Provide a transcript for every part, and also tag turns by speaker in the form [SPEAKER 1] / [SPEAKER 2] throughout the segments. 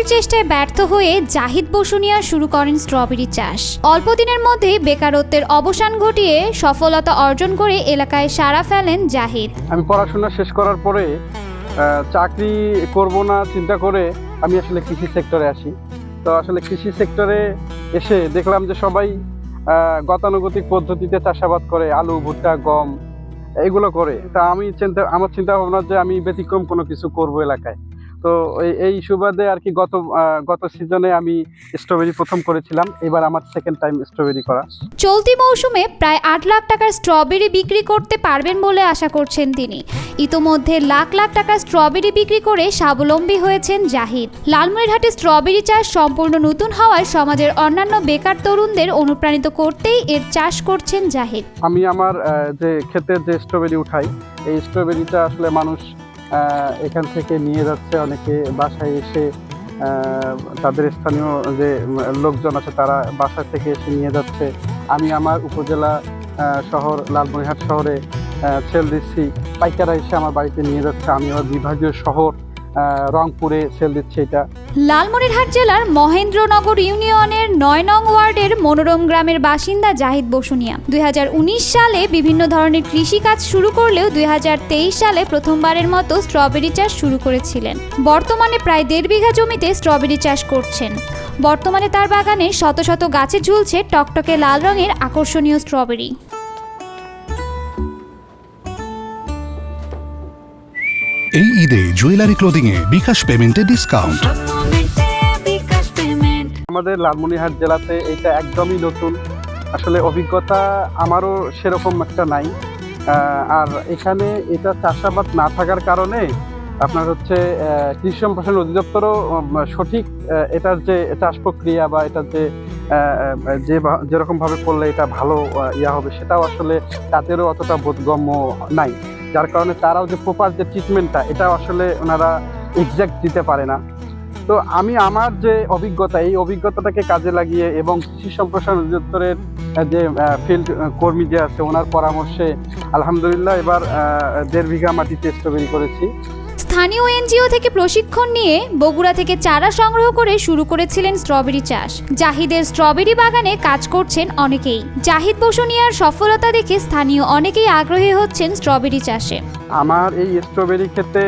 [SPEAKER 1] বাড়ির চেষ্টায় ব্যর্থ হয়ে জাহিদ বসুনিয়া শুরু করেন স্ট্রবেরি চাষ। অল্প দিনের মধ্যে বেকারত্বের অবসান ঘটিয়ে সফলতা অর্জন করে এলাকায় সাড়া ফেলেন জাহিদ।
[SPEAKER 2] আমি পড়াশোনা শেষ করার পরে চাকরি করব না চিন্তা করে আমি আসলে কৃষি সেক্টরে আসি। তো আসলে কৃষি সেক্টরে এসে দেখলাম যে সবাই গতানুগতিক পদ্ধতিতে চাষাবাদ করে, আলু, ভুট্টা, গম এগুলো করে। তা আমার চিন্তা ভাবনা যে আমি ব্যতিক্রম কোনো কিছু করব এলাকায়। তো এই সুবাদে আর কি গত সিজনে আমি স্ট্রবেরি প্রথম করেছিলাম, এবার আমার সেকেন্ড টাইম স্ট্রবেরি করা।
[SPEAKER 1] চলতি মৌসুমে প্রায় 8 লাখ টাকার স্ট্রবেরি বিক্রি করতে পারবেন বলে আশা করছেন তিনি। ইতোমধ্যে লাখ লাখ টাকার স্ট্রবেরি বিক্রি করে স্বাবলম্বী হয়েছেন জাহিদ। লালমনিরহাটে স্ট্রবেরি চাষ সম্পূর্ণ নতুন হওয়ায় সমাজের অন্যান্য বেকার তরুণদের অনুপ্রাণিত করতেই এর চাষ করছেন জাহিদ।
[SPEAKER 2] আমি আমার যে ক্ষেতের যে স্ট্রবেরি উঠাই, এই স্ট্রবেরিটা আসলে মানুষ এখান থেকে নিয়ে যাচ্ছে, অনেকে বাসায় এসে তাদের স্থানীয় যে লোকজন আছে তারা বাসা থেকে এসে নিয়ে যাচ্ছে। আমি আমার উপজেলা শহর লালমনিরহাট শহরে সেল দিচ্ছি, পাইকাররা এসে আমার বাড়িতে নিয়ে যাচ্ছে। আমি আমার বিভাগীয় শহর রংপুরে সেল দিচ্ছি। এটা
[SPEAKER 1] লালমনিরহাট জেলার মহেন্দ্রনগর ইউনিয়নের 9 নং ওয়ার্ডের মনোরম গ্রামের বাসিন্দা জাহিদ বসুনিয়া 2019 সালে বিভিন্ন ধরনের কৃষিকাজ শুরু করলেও 2023 সালে প্রথমবারের মতো স্ট্রবেরি চাষ শুরু করেছিলেন। বর্তমানে প্রায় 1.5 বিঘা জমিতে স্ট্রবেরি চাষ করছেন। বর্তমানে তার বাগানে শত শত গাছে ঝুলছে টকটকে লাল রঙের আকর্ষণীয় স্ট্রবেরি।
[SPEAKER 3] এই ঈদে জুয়েলারি ক্লোদিং এ বিকাশ পেমেন্টে ডিসকাউন্ট।
[SPEAKER 2] আমাদের লালমনিরহাট জেলাতে এটা একদমই নতুন, আসলে অভিজ্ঞতা আমারও সেরকম একটা নাই। আর এখানে এটা চাষাবাদ না থাকার কারণে আপনার হচ্ছে কৃষি সম্প্রসারণ অধিদপ্তরও সঠিক এটার যে চাষ প্রক্রিয়া বা এটার যে যেরকমভাবে করলে এটা ভালো হবে সেটাও আসলে তাদেরও অতটা বোধগম্য নাই। যার কারণে তারাও যে প্রপার যে ট্রিটমেন্টটা এটাও আসলে ওনারা এক্সাক্ট দিতে পারে না। তো আমি আমার যে অভিজ্ঞতা, এই অভিজ্ঞতাটাকে কাজে লাগিয়ে এবং কৃষি সম্প্রসারণ অধিদপ্তরের যে ফিল্ড কর্মী যে আছে ওনার পরামর্শে আলহামদুলিল্লাহ এবার 1.5 বিঘা মাটিতে স্ট্রবেরি করেছি।
[SPEAKER 1] স্থানীয় এনজিও থেকে প্রশিক্ষণ নিয়ে বগুড়া থেকে চারা সংগ্রহ করে শুরু করেছিলেন স্ট্রবেরি চাষ। জাহিদের স্ট্রবেরি বাগানে কাজ করছেন অনেকেই। জাহিদ বসুনিয়ার সফলতা দেখে স্থানীয় অনেকেই আগ্রহী হচ্ছেন স্ট্রবেরি চাষে।
[SPEAKER 2] আমার এই স্ট্রবেরি ক্ষেতে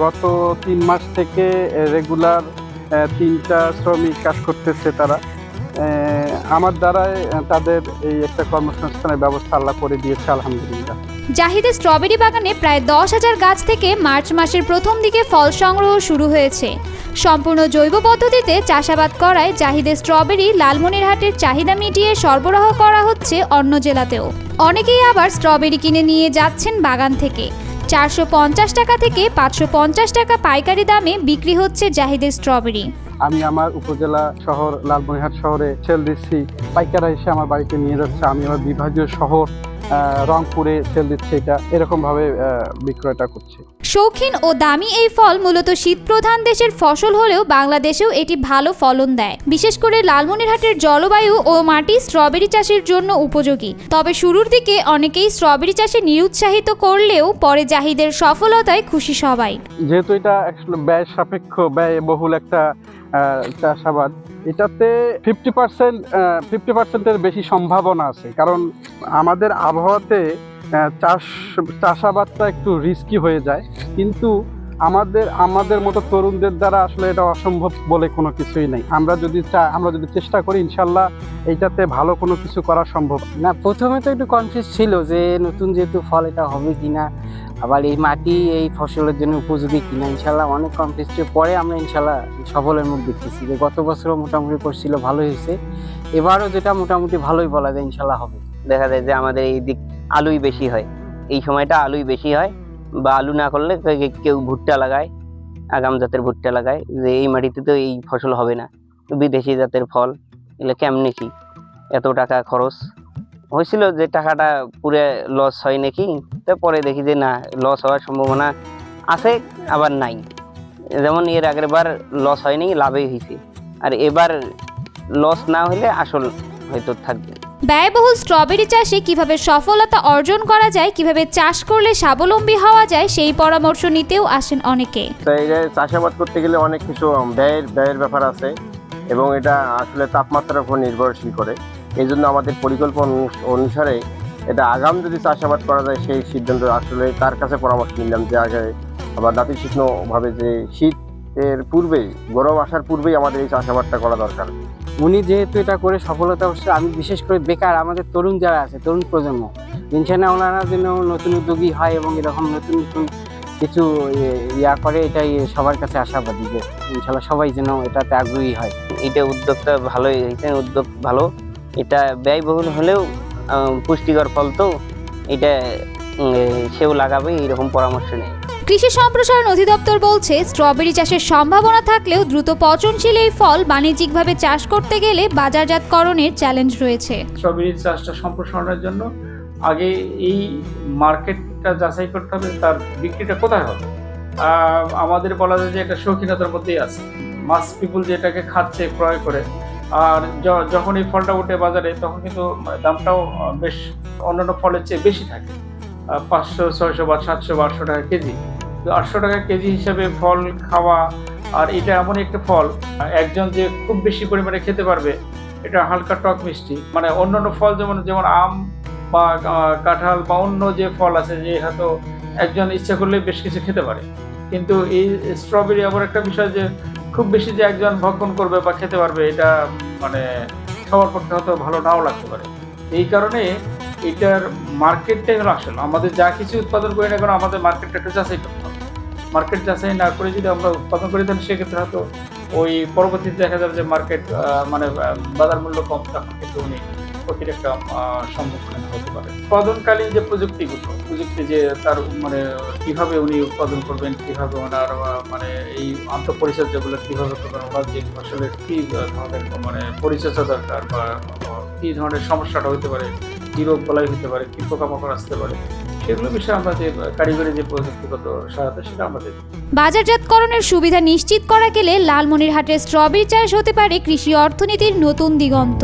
[SPEAKER 2] গত 3 মাস থেকে রেগুলার 3টা শ্রমিক কাজ করতেছে। তারা আমার দ্বারাই তাদের এই একটা কর্মসংস্থানের ব্যবস্থা আল্লাহ করে দিয়েছে আলহামদুলিল্লাহ।
[SPEAKER 1] জাহিদের স্ট্রবেরি বাগানে প্রায় 10,000 গাছ থেকে মার্চ মাসের প্রথম দিকে ফল সংগ্রহ শুরু হয়েছে। সম্পূর্ণ জৈব পদ্ধতিতে চাষাবাদ করায় জাহিদের স্ট্রবেরি লালমনিরহাটের চাহিদা মিটিয়ে সরবরাহ করা হচ্ছে অন্য জেলাতেও। অনেকেই আবার স্ট্রবেরি কিনে নিয়ে যাচ্ছেন বাগান থেকে। 450 টাকা থেকে 550 টাকা পাইকারি দামে বিক্রি হচ্ছে জাহিদের স্ট্রবেরি।
[SPEAKER 2] আমি আমার উপজেলা শহর লালমনিরহাট শহরে সেল দিচ্ছি, পাইকাররা এসে আমার বাড়িতে নিয়ে যাচ্ছে। আমি আমার বিভাগীয় শহর রংপুরে সেল দিচ্ছি। এটা এরকমভাবে বিক্রয়টা করছে।
[SPEAKER 1] শৌখিন ও দামি এই ফল মূলত শীতপ্রধান দেশের ফসল হলেও বাংলাদেশেও এটি ভালো ফলন দেয়। বিশেষ করে লালমনিরহাটের জলবায়ু ও মাটি স্ট্রবেরি চাষের জন্য উপযোগী। তবে শুরুর দিকে অনেকেই স্ট্রবেরি চাষে নিরুৎসাহিত করলেও পরে জাহিদের সফলতায় খুশি সবাই।
[SPEAKER 2] যেহেতু এটা আসলে ব্যয় সাপেক্ষ, ব্যয়বহুল একটা চাষাবাদ, এটাতে 50%-এর বেশি সম্ভাবনা আছে। কারণ আমাদের আবহাওয়াতে চাষাবাদটা একটু রিস্কি হয়ে যায়, কিন্তু আমাদের মতো তরুণদের দ্বারা আসলে এটা অসম্ভব বলে কোনো কিছুই নেই। আমরা যদি চেষ্টা করি ইনশাল্লাহ এইটাতে ভালো কোনো কিছু করা সম্ভব।
[SPEAKER 4] না, প্রথমে তো একটু কনফিউজ ছিল যে নতুন যেহেতু ফল এটা হবে কিনা, আবার এই মাটি এই ফসলের জন্য উপযোগী কিনা। ইনশাল্লাহ অনেক কনফিউজ পরে আমরা ইনশাল্লাহ সফলের মুখ দেখতেছি যে গত বছরও মোটামুটি করছিল, ভালো হয়েছে। এবারও যেটা মোটামুটি ভালোই বলা যায় ইনশাল্লাহ হবে।
[SPEAKER 5] দেখা যায় যে আমাদের এই দিক আলুই বেশি হয়, এই সময়টা আলুই বেশি হয়। বা আলু না করলে কেউ ভুট্টা লাগায়, আগাম জাতের ভুট্টা লাগায়, যে এই মাটিতে তো এই ফসল হবে না, বিদেশি জাতের ফল, এগুলো কেমনে কি এত টাকা খরচ হয়েছিল, যে টাকাটা পুরো লস হয় নাকি। তারপরে দেখি যে না, লস হওয়ার সম্ভাবনা আছে আবার নাই। যেমন এর আগের বার লস হয়নি, লাভই হয়েছে। আর এবার লস না হলে আসল হয়তো থাকবে।
[SPEAKER 1] ব্যয়বহুল স্ট্রবেরি চাষে কিভাবে সফলতা অর্জন করা যায়, কিভাবে চাষ করলে স্বাবলম্বী হওয়া যায়, সেই পরামর্শ নিতেও আসেন অনেকে।
[SPEAKER 6] তো এই যে চাষাবাদ করতে গেলে অনেক কিছু ব্যয়ের ব্যাপার আছে এবং এটা আসলে তাপমাত্রার উপর নির্ভরশীল করে। এই জন্য আমাদের পরিকল্পনা অনুসারে এটা আগাম যদি চাষাবাদ করা যায় সেই সিদ্ধান্ত আসলে তার কাছে পরামর্শ নিলাম যে আগে আবার নাতিশীতোষ্ণভাবে যে শীতের পূর্বেই, গরম আসার পূর্বেই আমাদের এই চাষাবাদটা করা দরকার।
[SPEAKER 4] উনি যেহেতু এটা করে সফলতা অবশ্যই, আমি বিশেষ করে বেকার আমাদের তরুণ যারা আছে, তরুণ প্রজন্ম, ইনশাল্লাহ ওনারা যেন নতুন উদ্যোগী হয় এবং এরকম নতুন নতুন কিছু ইয়া করে, এটাই সবার কাছে আশাবাদী যে ইনশাল্লাহ সবাই যেন এটাতে আগ্রহী হয়।
[SPEAKER 5] এটা উদ্যোগটা ভালোই হয়েছে, উদ্যোগ ভালো। এটা ব্যয়বহুল হলেও পুষ্টিকর ফল, তো এটা সেও লাগাবে এরকম পরামর্শ নেই।
[SPEAKER 1] কৃষি সম্প্রসারণ অধিদপ্তর বলছে, স্ট্রবেরি চাষের সম্ভাবনা থাকলেও দ্রুত পচনশীল এই ফল বাণিজ্যিকভাবে চাষ করতে গেলে বাজারজাতকরণের চ্যালেঞ্জ রয়েছে।
[SPEAKER 7] স্ট্রবেরি চাষটা সম্প্রসারণের জন্য আগে এই মার্কেটটা যাচাই করতে হবে, তার বিক্রিটা কোথায় হবে। আমাদের বলা যায় যে এটা শৌখিনতার মধ্যেই আছে, মাস পিপুল যেটাকে খাচ্ছে ক্রয় করে। আর যখন এই ফলটা ওঠে বাজারে তখন কিন্তু দামটাও বেশ অন্যান্য ফলের চেয়ে বেশি থাকে, 500, 600 বা 700 বা 800 টাকা কেজি। তো 800 টাকা কেজি হিসাবে ফল খাওয়া, আর এটা এমন একটা ফল একজন যে খুব বেশি পরিমাণে খেতে পারবে। এটা হালকা টক মিষ্টি, মানে অন্যান্য ফল যেমন আম বা কাঁঠাল বা অন্য যে ফল আছে, যে হয়তো একজন ইচ্ছা করলে বেশ কিছু খেতে পারে, কিন্তু এই স্ট্রবেরি আবার একটা বিষয় যে খুব বেশি যে একজন ভক্ষণ করবে বা খেতে পারবে, এটা মানে সবার পক্ষে হয়তো ভালো নাও লাগতে পারে। এই কারণে এটার মার্কেটটাই হলো আসল। আমাদের যা কিছু উৎপাদন করি না কেন, আমাদের মার্কেটটা একটু যাচাই করতে হবে। মার্কেট যাচাই না করে যদি আমরা উৎপাদন করি, তাহলে সেক্ষেত্রে হয়তো ওই পরবর্তীতে দেখা যাবে যে মার্কেট মানে বাজার মূল্য কম, তখন কিন্তু উনি ক্ষতির একটা সম্মুখীন হতে পারে। উৎপাদনকালীন যে প্রযুক্তি যে তার মানে কিভাবে উনি উৎপাদন করবেন, কিভাবে ওনার মানে এই আন্তঃপরিচর্যাগুলো কিভাবে করবেন, ওনার যে ফসলের কি ধরনের মানে পরিচর্যা দরকার বা কি ধরনের সমস্যাটা হতে পারে, কি রোগ বলাই হতে পারে, কি পোকামাকড় আসতে পারে, সেগুলো বিষয়ে আমরা যে কারিগরি যে প্রযুক্তিগত সহায়তা সেটা আমরা দিই।
[SPEAKER 1] বাজারজাতকরণের সুবিধা নিশ্চিত করা গেলে লালমনিরহাটের স্ট্রবেরি চাষ হতে পারে কৃষি অর্থনীতির নতুন দিগন্ত।